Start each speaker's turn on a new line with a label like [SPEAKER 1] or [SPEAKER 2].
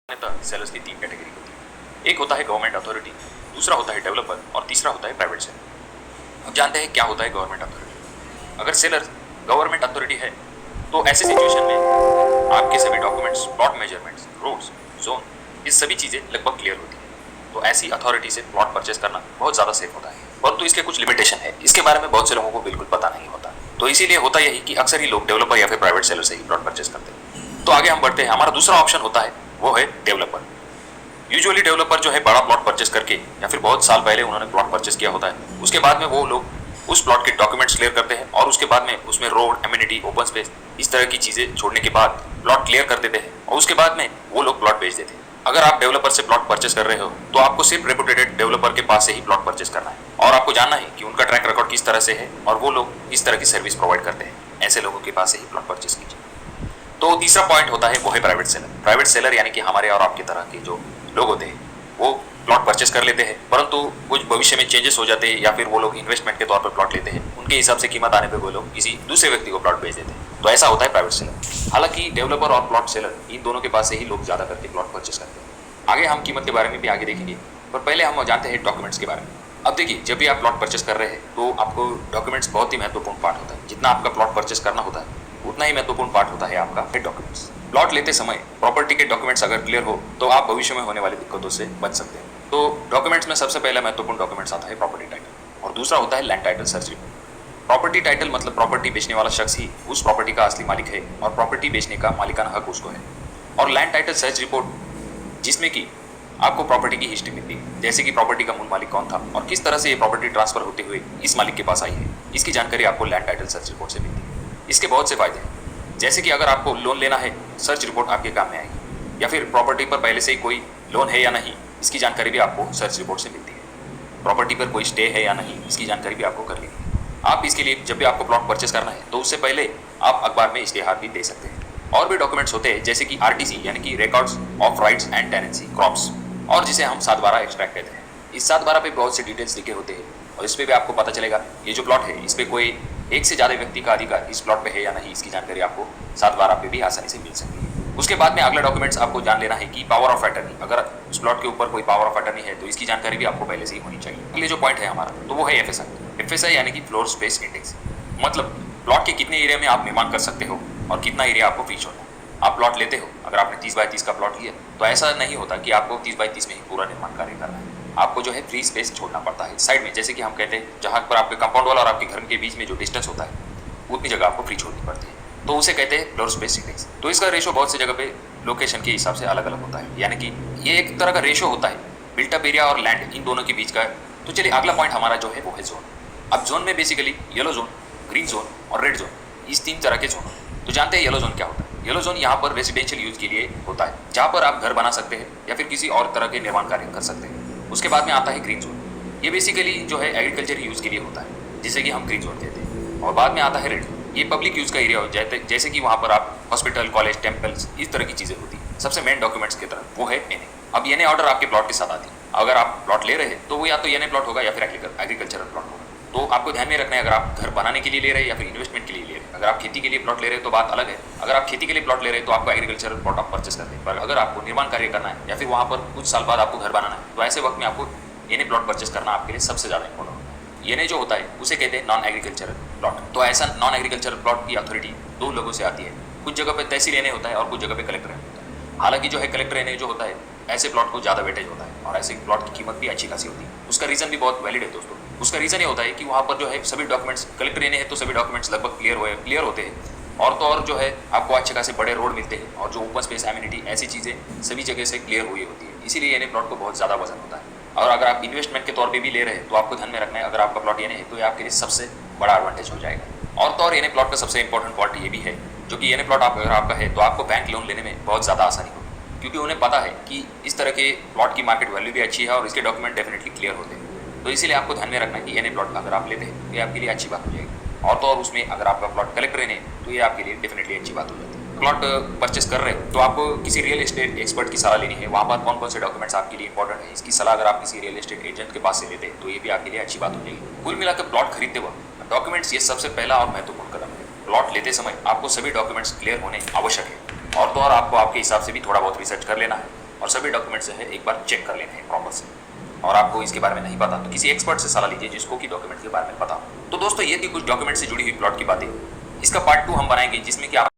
[SPEAKER 1] Sellers की तीन category होती है। एक होता है गवर्नमेंट अथॉरिटी, दूसरा होता है डेवलपर और तीसरा होता है प्राइवेट सेलर। अब जानते हैं क्या होता है गवर्नमेंट अथॉरिटी। अगर सेलर गवर्नमेंट अथॉरिटी है तो ऐसे सिचुएशन में आपके सभी documents, plot measurements, roads, zone, ये सभी चीजें लगभग क्लियर होती है। तो ऐसी अथॉरिटी से प्लॉट परचेस करना बहुत ज्यादा सेफ होता है, परंतु इसके कुछ लिमिटेशन है। इसके बारे में बहुत से लोगों को बिल्कुल पता नहीं होता, तो इसीलिए होता यही कि अक्सर ही लोग डेवलपर या फिर प्राइवेट सेलर से ही प्लॉट परचेस करते हैं। तो आगे हम बढ़ते हैं। हमारा दूसरा ऑप्शन होता है वो है डेवलपर। यूजुअली डेवलपर जो है बड़ा प्लॉट परचेस करके या फिर बहुत साल पहले उन्होंने प्लॉट परचेस किया होता है, उसके बाद में वो लोग उस प्लॉट के डॉक्यूमेंट्स क्लियर करते हैं और उसके बाद में उसमें रोड, एमिनिटी, ओपन स्पेस, इस तरह की चीजें छोड़ने के बाद प्लॉट क्लियर कर देते हैं और उसके बाद में वो लोग प्लॉट बेच देते हैं। अगर आप डेवलपर से प्लॉट परचेस कर रहे हो तो आपको सिर्फ रेपुटेड डेवलपर के पास से ही प्लॉट परचेस करना है और आपको जानना है कि उनका ट्रैक रिकॉर्ड किस तरह से है और वो लोग किस तरह की सर्विस प्रोवाइड करते हैं। ऐसे लोगों के पास से ही प्लॉट परचेस कीजिए। तो तीसरा पॉइंट होता है वो है प्राइवेट सेलर। प्राइवेट सेलर यानी कि हमारे और आपकी तरह के जो लोग होते हैं वो प्लॉट परचेस कर लेते हैं, परंतु कुछ भविष्य में चेंजेस हो जाते हैं या फिर वो लोग इन्वेस्टमेंट के तौर पर प्लॉट लेते हैं, उनके हिसाब से कीमत आने पे वो लोग किसी दूसरे व्यक्ति को प्लॉट बेच देते हैं। तो ऐसा होता है प्राइवेट सेलर। हालांकि डेवलपर और प्लॉट सेलर इन दोनों के पास से ही लोग ज्यादा करके प्लॉट परचेस करते हैं। आगे हम कीमत के बारे में भी आगे देखेंगे, पर पहले हम जानते हैं डॉक्यूमेंट्स के बारे में। अब देखिए, जब भी आप प्लॉट परचेस कर रहे हैं तो आपको डॉक्यूमेंट्स बहुत ही महत्वपूर्ण पार्ट होता है। जितना आपका प्लॉट परचेस करना होता है उतना ही महत्वपूर्ण पार्ट होता है आपका डॉक्यूमेंट्स। प्लॉट लेते समय प्रॉपर्टी के डॉक्यूमेंट्स अगर क्लियर हो तो आप भविष्य में होने वाली दिक्कतों से बच सकते हैं। तो डॉक्यूमेंट्स में सबसे पहला महत्वपूर्ण डॉक्यूमेंट्स आता है प्रॉपर्टी टाइटल और दूसरा होता है land title search report. Property title मतलब प्रॉपर्टी बेचने वाला शख्स ही उस प्रॉपर्टी का असली मालिक है और प्रॉपर्टी बेचने का मालिकाना हक उसको है। और लैंड टाइटल सर्च रिपोर्ट जिसमें कि आपको प्रॉपर्टी की हिस्ट्री मिलती है, जैसे कि प्रॉपर्टी का मूल मालिक कौन था और किस तरह से ये प्रॉपर्टी ट्रांसफर होते हुए इस मालिक के पास आई है, इसकी जानकारी आपको लैंड टाइटल सर्च रिपोर्ट से मिलती है। इसके बहुत से फायदे हैं, जैसे कि अगर आपको लोन लेना है सर्च रिपोर्ट आपके काम में आएगी, या फिर प्रॉपर्टी पर पहले से ही कोई लोन है या नहीं इसकी जानकारी भी आपको सर्च रिपोर्ट से मिलती है। प्रॉपर्टी पर कोई स्टे है या नहीं इसकी जानकारी भी आपको कर लेनी है। आप इसके लिए जब भी आपको प्लॉट परचेस करना है तो उससे पहले आप अखबार में इश्तेहार भी दे सकते हैं। और भी डॉक्यूमेंट्स होते हैं जैसे कि आरटीसी यानी कि records of rights and tenancy crops, और जिसे हम 7/12 एक्सट्रैक्ट कहते हैं। इस 7/12 पे बहुत से डिटेल्स लिखे होते हैं और इस पे भी आपको पता चलेगा ये जो प्लॉट है इस पे कोई एक से ज़्यादा व्यक्ति का अधिकार इस प्लॉट पे है या नहीं, इसकी जानकारी आपको 7/12 पे भी आसानी से मिल सकती है। उसके बाद में अगला डॉक्यूमेंट्स आपको जान लेना है कि पावर ऑफ अटर्नी। अगर उस प्लॉट के ऊपर कोई पावर ऑफ अटर्नी है तो इसकी जानकारी भी आपको पहले से ही होनी चाहिए। अगले जो पॉइंट है हमारा तो वो है एफएसआई। एफएसआई यानी कि फ्लोर स्पेस इंडेक्स, मतलब प्लॉट के कितने एरिया में आप निर्माण कर सकते हो और कितना एरिया आपको फ्री छोड़ना है। आप प्लॉट लेते हो, अगर आपने 30/30 का प्लॉट लिया तो ऐसा नहीं होता कि आपको 30/30 में ही पूरा निर्माण कार्य करना है। आपको जो है फ्री स्पेस छोड़ना पड़ता है साइड में, जैसे कि हम कहते हैं जहाँ पर आपके कंपाउंड वाल और आपके घर के बीच में जो डिस्टेंस होता है उतनी जगह आपको फ्री छोड़नी पड़ती है, तो उसे कहते हैं फ्लोर स्पेस इंडेक्स। तो इसका रेशो बहुत सी जगह पे लोकेशन के हिसाब से अलग अलग होता है, यानी कि ये एक तरह का रेशो होता है बिल्टअप एरिया और लैंड इन दोनों के बीच का। तो चलिए अगला पॉइंट हमारा जो है वो है जोन। अब जोन में basically yellow zone, green zone और रेड जोन, इस 3 तरह के जोन होते हैं। तो जानते हैं येलो जोन क्या होता है। येलो जोन यहाँ पर रेजिडेंशियल यूज के लिए होता है, जहाँ पर आप घर बना सकते हैं या फिर किसी और तरह के निर्माण कार्य कर सकते हैं। उसके बाद में आता है ग्रीन जोन, ये बेसिकली जो है एग्रीकल्चर यूज के लिए होता है, जिसे कि हम ग्रीन जोन कहते हैं। और बाद में आता है रेड जोन, ये पब्लिक यूज का एरिया हो जाता है, जैसे कि वहाँ पर आप हॉस्पिटल, कॉलेज, टेम्पल्स, इस तरह की चीजें होती है। सबसे मेन डॉक्यूमेंट्स की तरफ वो है एनए। अब एनए ऑर्डर आपके प्लॉट के साथ आती है। अगर आप प्लॉट ले रहे हैं तो वो या तो एनए प्लॉट होगा या फिर एग्रीकल्चरल प्लॉट होगा। तो आपको ध्यान में रखना है, अगर आप घर बनाने के लिए ले रहे हैं या फिर इन्वेस्टमेंट के लिए ले रहे हैं। अगर आप खेती के लिए प्लॉट ले रहे हैं तो बात अलग है, अगर आप खेती के लिए प्लॉट ले रहे हैं तो आपको एग्रीकल्चरल प्लॉट आप परचेस करते हैं। पर अगर आपको निर्माण कार्य करना है या फिर वहाँ पर कुछ साल बाद आपको घर बनाना है तो ऐसे वक्त में आपको एनए प्लॉट परचेस करना आपके लिए सबसे ज़्यादा इंपॉर्टेंट होता है। एनए जो होता है उसे कहते हैं नॉन एग्रीकल्चरल प्लॉट। तो ऐसा नॉन एग्रीकल्चरल प्लॉट की अथॉरिटी 2 लोगों से आती है। कुछ जगह पे तहसील एनए होता है और कुछ जगह पे कलेक्टर एनए होता है। हालांकि जो है कलेक्टर एनए जो होता है ऐसे प्लॉट को ज़्यादा वेटेज होता है और ऐसे प्लॉट की कीमत भी अच्छी खासी होती है। उसका रीज़न भी बहुत वैलिड है दोस्तों। उसका रीज़न ये होता है कि वहाँ पर जो है सभी डॉक्यूमेंट्स, कलेक्टर एनए है तो सभी डॉक्यूमेंट्स लगभग क्लियर होते हैं, और तो और जो है आपको अच्छे खासे बड़े रोड मिलते हैं और जो ओपन स्पेस, एमिनिटी, ऐसी चीज़ें सभी जगह से क्लियर हुई होती है। इसीलिए एनए प्लॉट को बहुत ज़्यादा वजन होता है। और अगर आप इन्वेस्टमेंट के तौर पे भी ले रहे हैं तो आपको ध्यान में रखना है, अगर आपका प्लॉट एनए है तो ये आपके लिए सबसे बड़ा एडवांटेज हो जाएगा। और तो और एनए प्लॉट का सबसे इंपॉर्टेंट पॉइंट ये भी है, जो कि एनए प्लॉट अगर आपका है तो आपको बैंक लोन लेने में बहुत ज़्यादा आसानी होगी, क्योंकि उन्हें पता है कि इस तरह के प्लॉट की मार्केट वैल्यू भी अच्छी है और इसके डॉक्यूमेंट डेफिनेटली क्लियर होते हैं। तो इसीलिए आपको ध्यान में रखना है कि एनए प्लॉट अगर आप लेते हैं तो ये आपके लिए अच्छी बात हो जाएगी। और तो और उसमें अगर आपका प्लॉट कलेक्टर एनए तो ये आपके लिए डेफिनेटली अच्छी बात हो जाती है। प्लॉट परचेस कर रहे हो तो आपको किसी रियल एस्टेट एक्सपर्ट की सलाह लेनी है। वहाँ पर कौन कौन से डॉक्यूमेंट्स आपके लिए इंपॉर्टेंट है, इसकी सलाह अगर आप किसी रियल एस्टेट एजेंट के पास से लेते हैं तो ये भी आपके लिए अच्छी बात हो जाएगी। कुल मिलाकर प्लॉट खरीदते वक्त डॉक्यूमेंट्स ये सबसे पहला और महत्वपूर्ण कदम है। प्लॉट लेते समय आपको सभी डॉक्यूमेंट्स क्लियर होने आवश्यक है, और तो और आपको आपके हिसाब से भी थोड़ा बहुत रिसर्च कर लेना है। और सभी डॉक्यूमेंट से है एक बार चेक कर लेने हैं प्रॉपर से। और आपको इसके बारे में नहीं पता तो किसी एक्सपर्ट से सलाह लीजिए जिसको कि डॉक्यूमेंट के बारे में पता हो। तो दोस्तों ये थी कुछ डॉक्यूमेंट से जुड़ी हुई प्लॉट की बातें। इसका पार्ट 2 हम बनाएंगे जिसमें कि आप